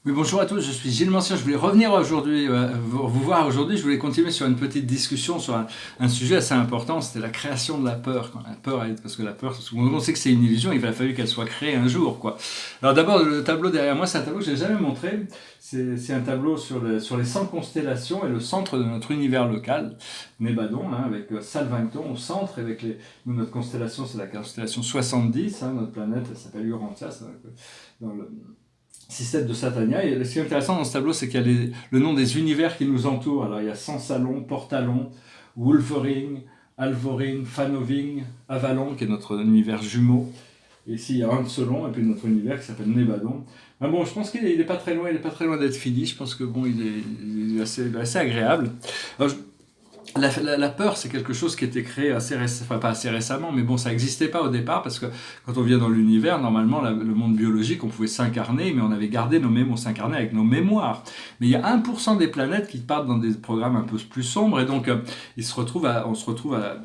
Oui, bonjour à tous, je suis Gilles Mancien. Je voulais revenir aujourd'hui, vous voir aujourd'hui. Je voulais continuer sur une petite discussion sur un sujet assez important. C'était la création de la peur. Quand la peur, parce que la peur, on sait que c'est une illusion, il a fallu qu'elle soit créée un jour, quoi. Alors d'abord, le tableau derrière moi, c'est un tableau que je n'ai jamais montré. C'est un tableau sur les 100 constellations et le centre de notre univers local, Nébadon, hein, avec Salvington au centre. Avec notre constellation, c'est la constellation 70. Hein, notre planète, elle s'appelle Urantia, dans le système de Satania. Et ce qui est intéressant dans ce tableau, c'est qu'il y a le nom des univers qui nous entourent. Alors il y a Sansalon, Portalon, Wulfering, Alvoring, Fanoving, Avalon, qui est notre univers jumeau. Et ici, il y a Anselon, et puis notre univers qui s'appelle Nébadon. Mais bon, je pense qu'il n'est pas très loin, il est pas très loin d'être fini. Je pense que bon, il est assez agréable. Alors, la peur, c'est quelque chose qui a été créé enfin pas assez récemment, mais bon, ça n'existait pas au départ parce que quand on vient dans l'univers, normalement, le monde biologique, on pouvait s'incarner, mais on avait gardé on s'incarnait avec nos mémoires. Mais il y a 1% des planètes qui partent dans des programmes un peu plus sombres, et donc on se retrouve à,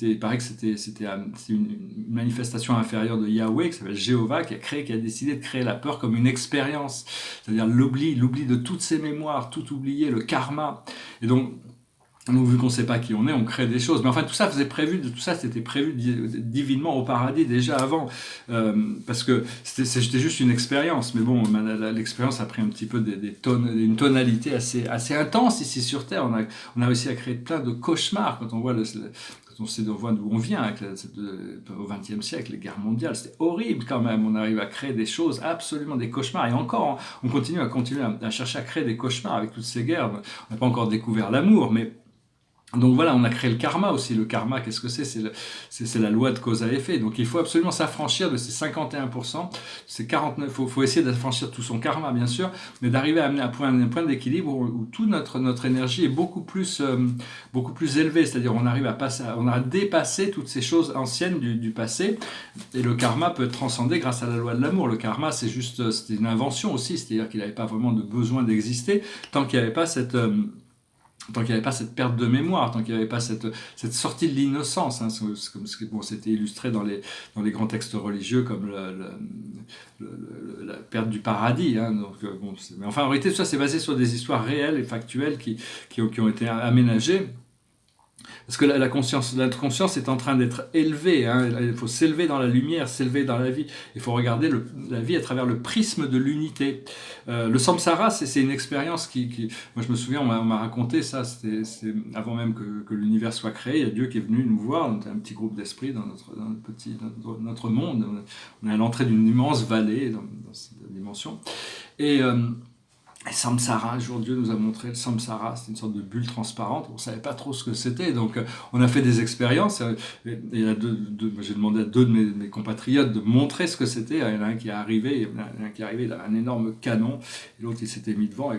il paraît que c'est une manifestation inférieure de Yahweh qui s'appelle Jéhovah qui a décidé de créer la peur comme une expérience, c'est-à-dire l'oubli de toutes ses mémoires, tout oublier, le karma. Et donc, vu qu'on ne sait pas qui on est, on crée des choses. Mais enfin, tout ça c'était prévu divinement au paradis déjà avant, parce que c'était juste une expérience. Mais bon, l'expérience a pris un petit peu une tonalité assez intense ici sur Terre. On a réussi à créer plein de cauchemars quand on voit quand on sait d'où on vient au XXe siècle, les guerres mondiales, c'était horrible quand même. On arrive à créer des choses, absolument des cauchemars. Et encore, on continue à chercher à créer des cauchemars avec toutes ces guerres. On n'a pas encore découvert l'amour, mais donc voilà, on a créé le karma aussi. Le karma, qu'est-ce que c'est? C'est la loi de cause à effet. Donc il faut absolument s'affranchir de ces 51%, ces 49%. Faut essayer d'affranchir tout son karma, bien sûr, mais d'arriver à amener un point d'équilibre où toute notre énergie est beaucoup plus élevée. C'est-à-dire on arrive on a dépassé toutes ces choses anciennes du passé. Et le karma peut être transcendé grâce à la loi de l'amour. Le karma, c'était une invention aussi. C'est-à-dire qu'il n'avait pas vraiment de besoin d'exister tant qu'il n'y avait pas cette perte de mémoire, tant qu'il n'y avait pas cette sortie de l'innocence, hein, comme c'était illustré dans les grands textes religieux, comme la perte du paradis. Hein, mais enfin, en réalité, tout ça, c'est basé sur des histoires réelles et factuelles qui ont été aménagées. Parce que la conscience est en train d'être élevée. Hein. Il faut s'élever dans la lumière, s'élever dans la vie. Il faut regarder la vie à travers le prisme de l'unité. Le samsara, c'est une expérience moi, je me souviens, on m'a raconté ça. C'est avant même que l'univers soit créé. Il y a Dieu qui est venu nous voir. On était un petit groupe d'esprits dans notre monde. On est à l'entrée d'une immense vallée dans cette dimension. Et samsara, un jour Dieu nous a montré le samsara, c'est une sorte de bulle transparente, on ne savait pas trop ce que c'était, donc on a fait des expériences, et j'ai demandé à deux de mes compatriotes de montrer ce que c'était. Il y en a un qui est arrivé, il a un énorme canon, et l'autre il s'était mis devant, et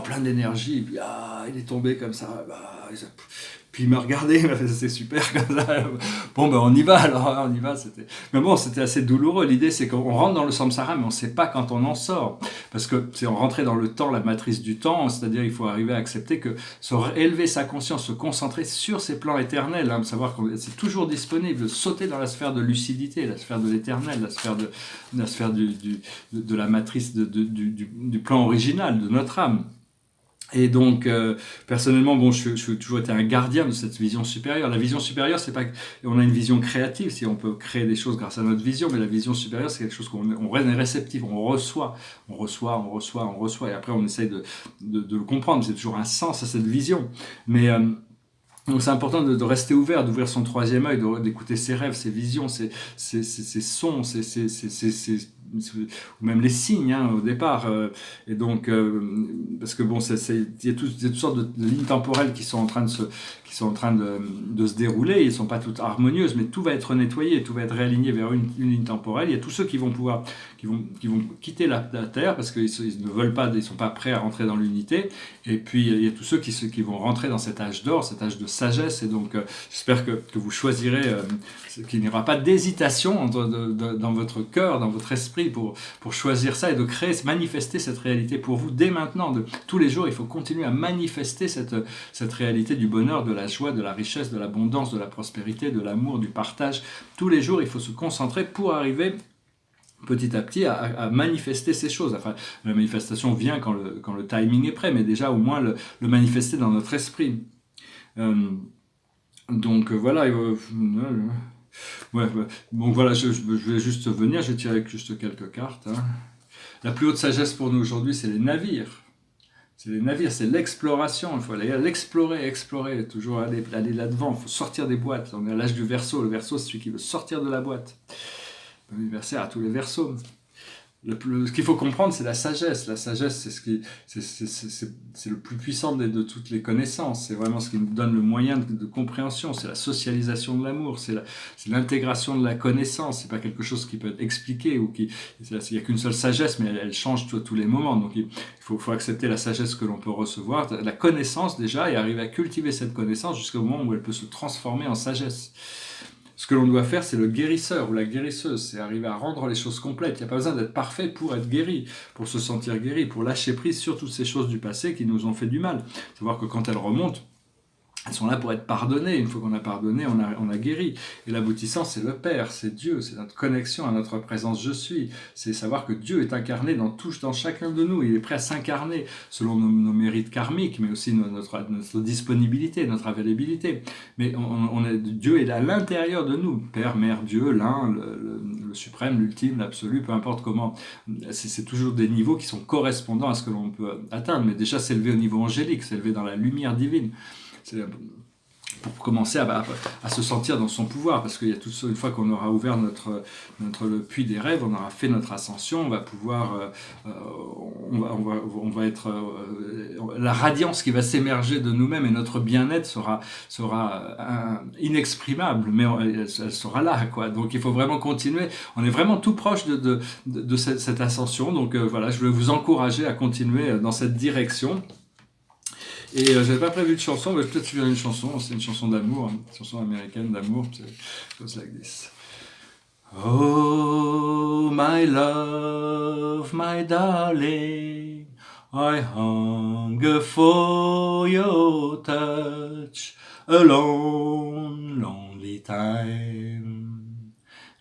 plein d'énergie, et puis il est tombé comme ça, puis il m'a regardé, il m'a fait c'est super comme ça. Bon ben on y va alors, on y va. Mais bon, c'était assez douloureux. L'idée c'est qu'on rentre dans le samsara, mais on ne sait pas quand on en sort, parce que c'est on rentrait dans le temps, la matrice du temps, c'est-à-dire il faut arriver à accepter que élever sa conscience, se concentrer sur ces plans éternels, hein, savoir que c'est toujours disponible, sauter dans la sphère de lucidité, la sphère de l'éternel, la sphère de la matrice du plan original de notre âme. Et donc, personnellement, bon, je suis toujours été un gardien de cette vision supérieure. La vision supérieure, c'est pas on a une vision créative, si on peut créer des choses grâce à notre vision, mais la vision supérieure, c'est quelque chose on est réceptif, on reçoit, et après on essaye de le comprendre. C'est toujours un sens à cette vision, mais donc c'est important de rester ouvert, d'ouvrir son troisième œil, d'écouter ses rêves, ses visions, ses sons, ou même les signes, hein, au départ. Et donc, parce que bon, il y a toutes sortes de lignes temporelles qui sont en train de se dérouler. Ils ne sont pas toutes harmonieuses, mais tout va être nettoyé, tout va être réaligné vers une ligne temporelle. Il y a tous ceux qui vont quitter la Terre parce qu'ils ne veulent pas, ils ne sont pas prêts à rentrer dans l'unité. Et puis il y a tous ceux qui vont rentrer dans cet âge d'or, cet âge de sagesse. Et donc j'espère que vous choisirez, qu'il n'y aura pas d'hésitation dans votre cœur, dans votre esprit pour choisir ça et de manifester cette réalité pour vous dès maintenant. Tous les jours, il faut continuer à manifester cette réalité du bonheur, de la joie, de la richesse, de l'abondance, de la prospérité, de l'amour, du partage. Tous les jours, il faut se concentrer pour arriver petit à petit à manifester ces choses. Enfin, la manifestation vient quand le timing est prêt, mais déjà au moins le manifester dans notre esprit. Donc voilà. Ouais. Donc voilà, je vais juste venir, je vais tirer juste quelques cartes. Hein. La plus haute sagesse pour nous aujourd'hui, c'est les navires. C'est les navires, c'est l'exploration. Il faut aller explorer, toujours aller là-devant. Il faut sortir des boîtes. On est à l'âge du Verseau. Le Verseau, c'est celui qui veut sortir de la boîte. Bon anniversaire à tous les Verseaux. Ce qu'il faut comprendre, c'est la sagesse. La sagesse, c'est le plus puissant de toutes les connaissances. C'est vraiment ce qui nous donne le moyen de compréhension. C'est la socialisation de l'amour. C'est l'intégration de la connaissance. C'est pas quelque chose qui peut être expliqué il n'y a qu'une seule sagesse, mais elle change tous les moments. Donc il faut accepter la sagesse que l'on peut recevoir, la connaissance déjà, et arriver à cultiver cette connaissance jusqu'au moment où elle peut se transformer en sagesse. Ce que l'on doit faire, c'est le guérisseur ou la guérisseuse, c'est arriver à rendre les choses complètes. Il n'y a pas besoin d'être parfait pour être guéri, pour se sentir guéri, pour lâcher prise sur toutes ces choses du passé qui nous ont fait du mal. Savoir que quand elles remontent, elles sont là pour être pardonnées. Une fois qu'on a pardonné, on a guéri. Et l'aboutissant, c'est le Père, c'est Dieu, c'est notre connexion à notre présence je suis. C'est savoir que Dieu est incarné dans chacun de nous. Il est prêt à s'incarner selon nos mérites karmiques, mais aussi notre disponibilité, notre availabilité. Mais Dieu est à l'intérieur de nous. Père, Mère, Dieu, l'un, le suprême, l'ultime, l'absolu, peu importe comment. C'est toujours des niveaux qui sont correspondants à ce que l'on peut atteindre. Mais déjà, s'élever au niveau angélique, s'élever dans la lumière divine. C'est pour commencer à se sentir dans son pouvoir, parce qu'il y a tout ça, une fois qu'on aura ouvert le puits des rêves, on aura fait notre ascension, on va pouvoir, on va être la radiance qui va s'émerger de nous-mêmes, et notre bien-être sera inexprimable, mais elle sera là, quoi. Donc il faut vraiment continuer. On est vraiment tout proche de cette ascension. Donc voilà, je voulais vous encourager à continuer dans cette direction. Et j'avais pas prévu de chanson, mais peut-être suivre une chanson. C'est une chanson d'amour, une chanson américaine d'amour. C'est goes like this. Oh, my love, my darling, I hunger for your touch, a long, lonely time.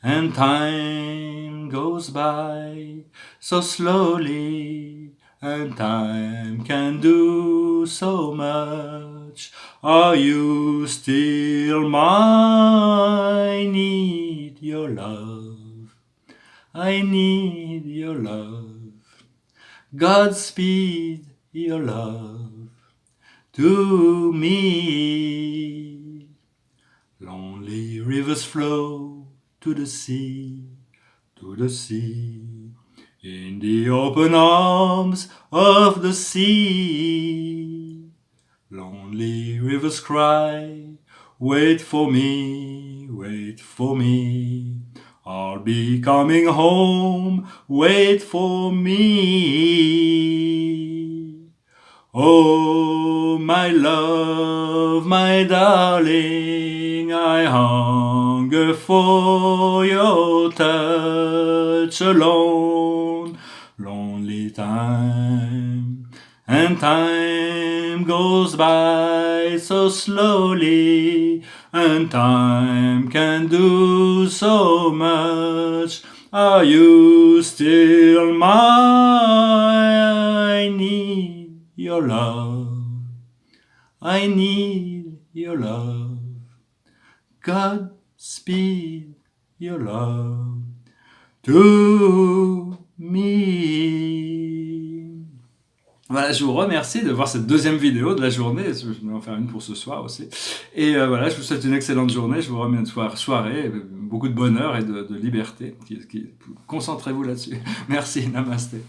And time goes by so slowly, and time can do so much. Are you still mine? I need your love. I need your love. Godspeed your love to me. Lonely rivers flow to the sea, to the sea. In the open arms of the sea, lonely rivers cry, wait for me, wait for me. I'll be coming home, wait for me. Oh, my love, my darling, I hunger for your touch alone. Lonely time, and time goes by so slowly, and time can do so much. Are you still mine? I need your love. I need your love. Godspeed your love to me. Voilà, je vous remercie de voir cette deuxième vidéo de la journée. Je vais en faire une pour ce soir aussi. Et voilà, je vous souhaite une excellente journée. Je vous remets une soirée, beaucoup de bonheur et de liberté. Concentrez-vous là-dessus. Merci, namasté.